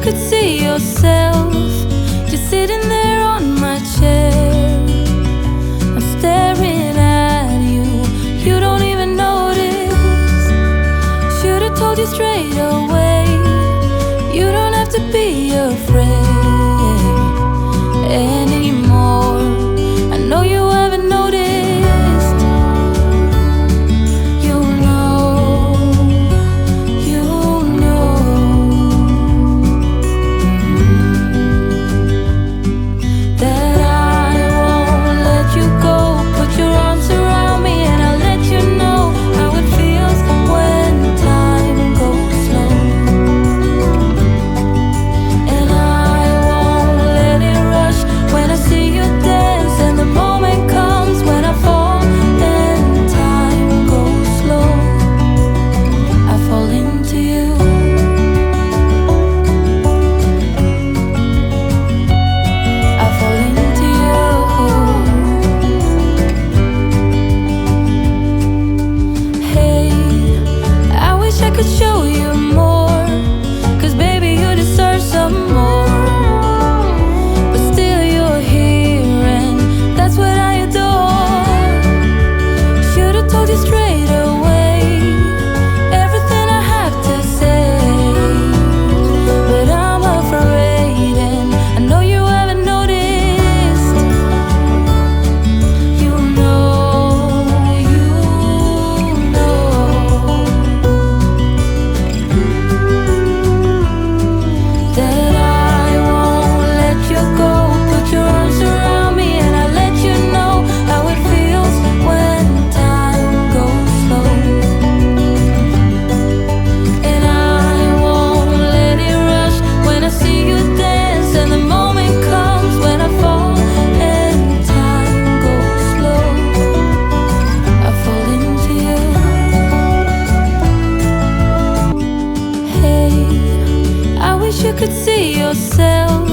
could see yourself just sitting there on my chair. I'm staring at you, you don't even notice. Should've told you straight away, you don't have to be afraid anymore. I know you haven't noticed. You could see yourself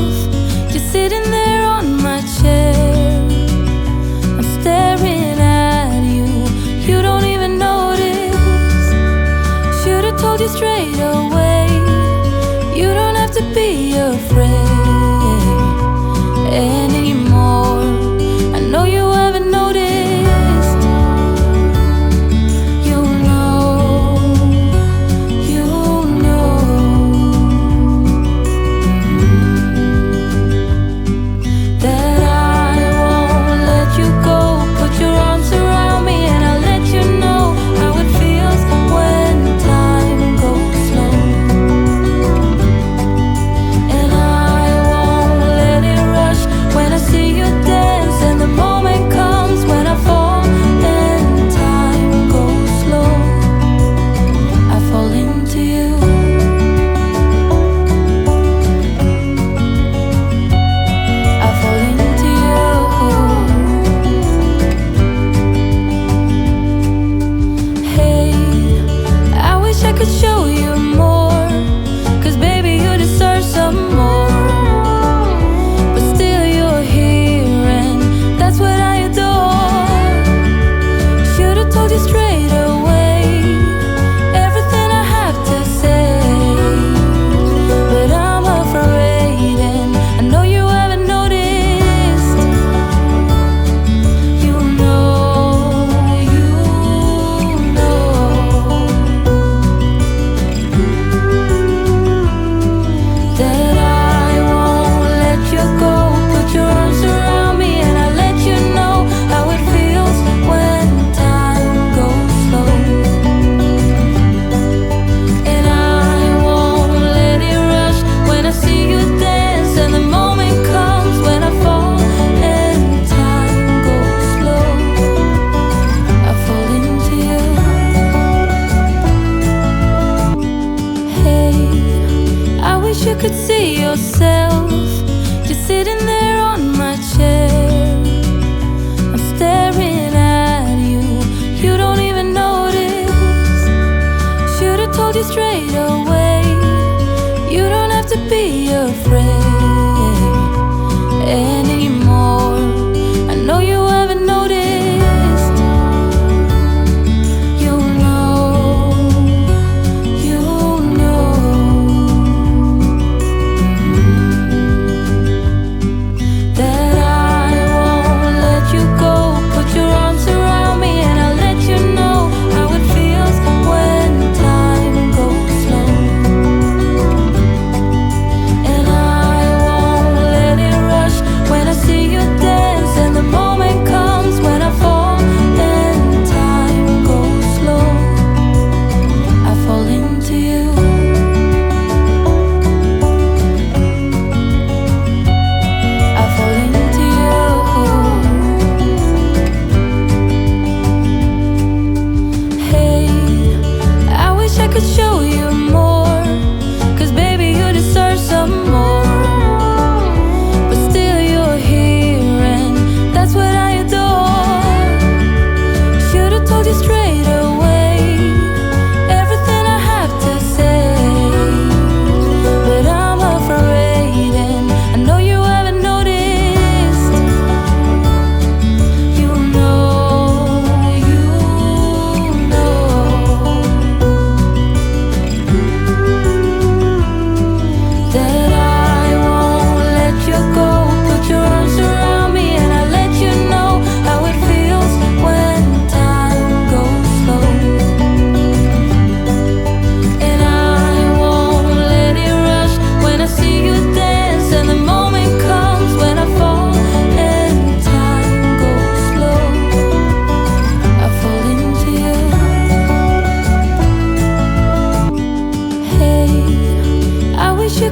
just sitting there on my chair. I'm staring at you, you don't even notice. Should've told you straight away, you don't have to be afraid anymore. I know you haven't noticed. You could see yourself just sitting there on my chair. I'm staring at you, you don't even notice. Should've told you straight away, you don't have to be afraid anymore. I know you haven't noticed. You know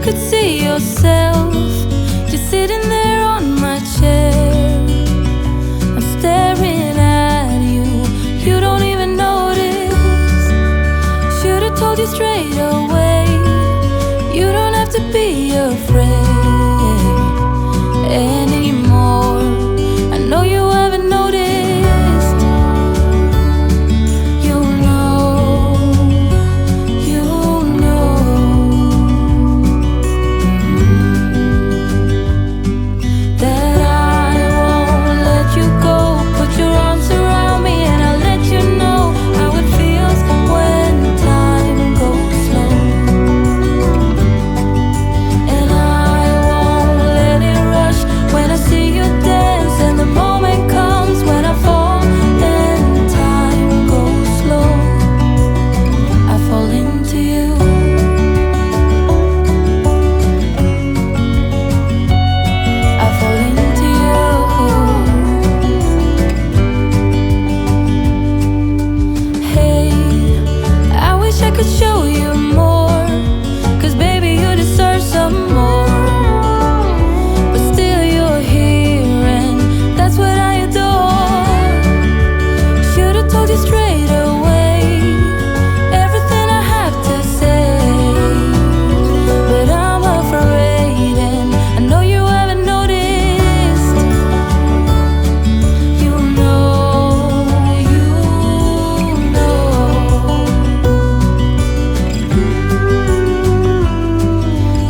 could see yourself just sitting there on my chair. I'm staring at you, you don't even notice. Should've told you straight away, you don't have to be afraid anymore. I know you haven't noticed. You know that I won't let you go. Put your arms around me and I'll let you know how it feels when time goes slow. And I won't let it rush when I see you dance, and the moment comes when I fall and time goes slow. I fall into you. I fall into you. Hey, I wish I could show you more, 'cause baby you deserve some more. But still you're here and that's what I adore. Should've told you straight away everything I have to say, but I'm afraid and I know you haven't noticed. You know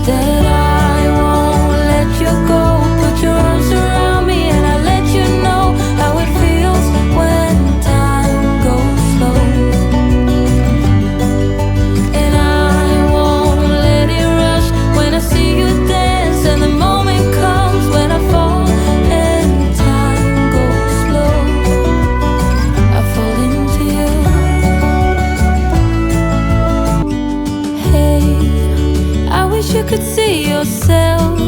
that I won't let you go. Put your arms around me and I'll let you know how it feels when time goes slow. And I won't let it rush when I see you dance, and the moment comes when I fall and time goes slow. I fall into you. Hey, I wish you could see yourself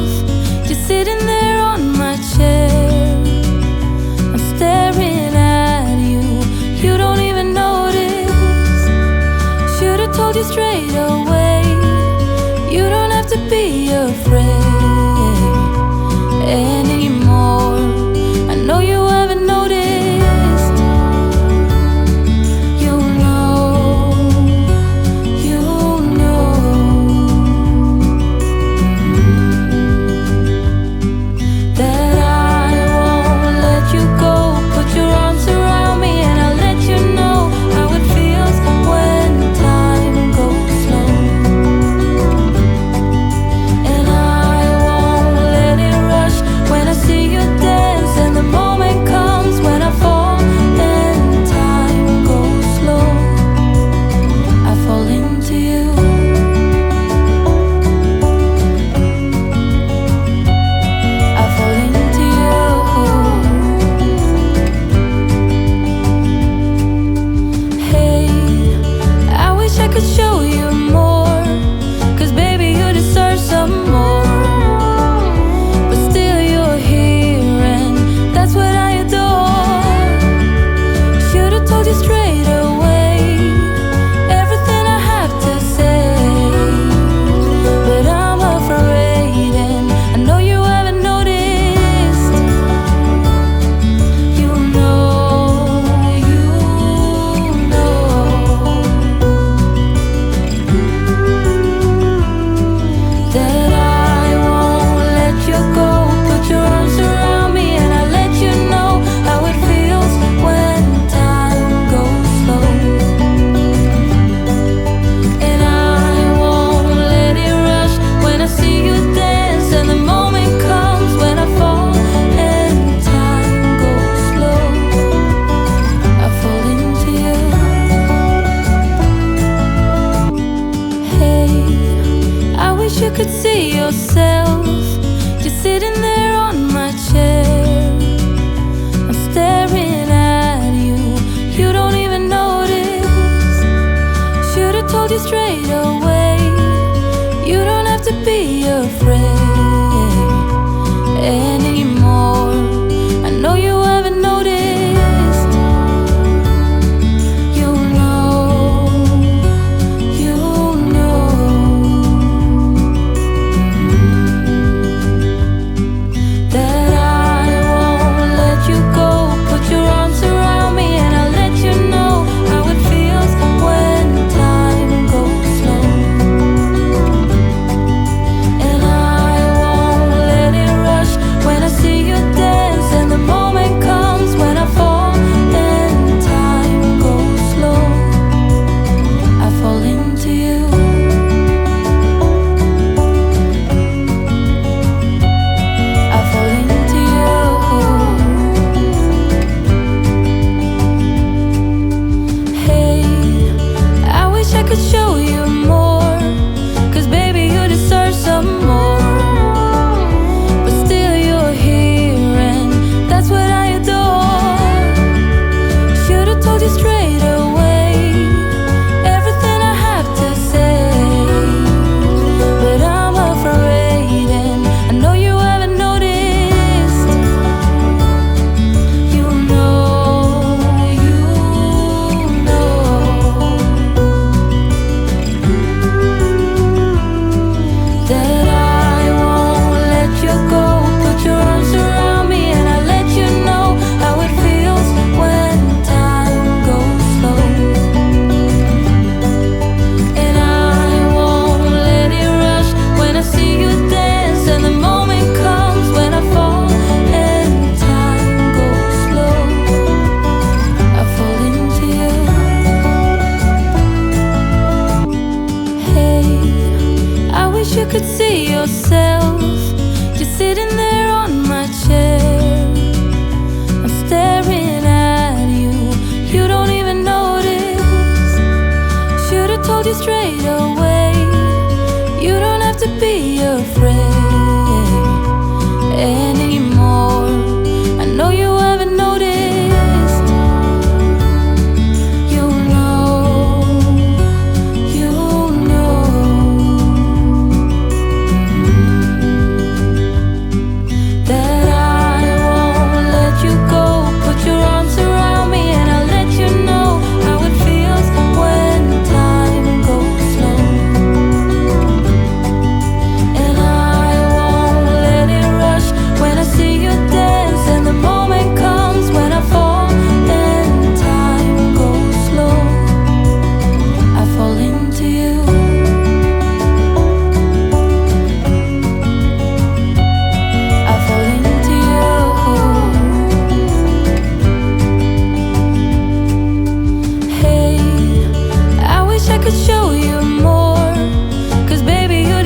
just sitting there on my chair. I'm staring at you, you don't even notice. Should've told you straight away, you don't have to be afraid anymore. I know you haven't noticed. You know that I won't let you go. Put your arms around me and I'll let you know how it feels when time goes slow. And I won't let it rush when I see you dance, and the moment comes when I fall and time goes slow. I fall into you. I fall into you. Hey, I wish I could show you more, 'cause baby you deserve some more. But still you're here and that's what I adore. Should've told you straight away everything I have to say, but I'm afraid and I know you haven't noticed. You know that I won't let you go. Put your arms around me and I'll let you know how it feels when time goes slow. And I won't let it rush when I see you dance, and the moment comes when I fall and time goes slow. I fall into you. Hey, I wish you could see yourself just sitting there on my chair. I'm staring at you, you don't even notice. Should've told you straight away, you don't have to be afraid anymore. I know you haven't noticed. You know wish you could see yourself just sitting there on my chair.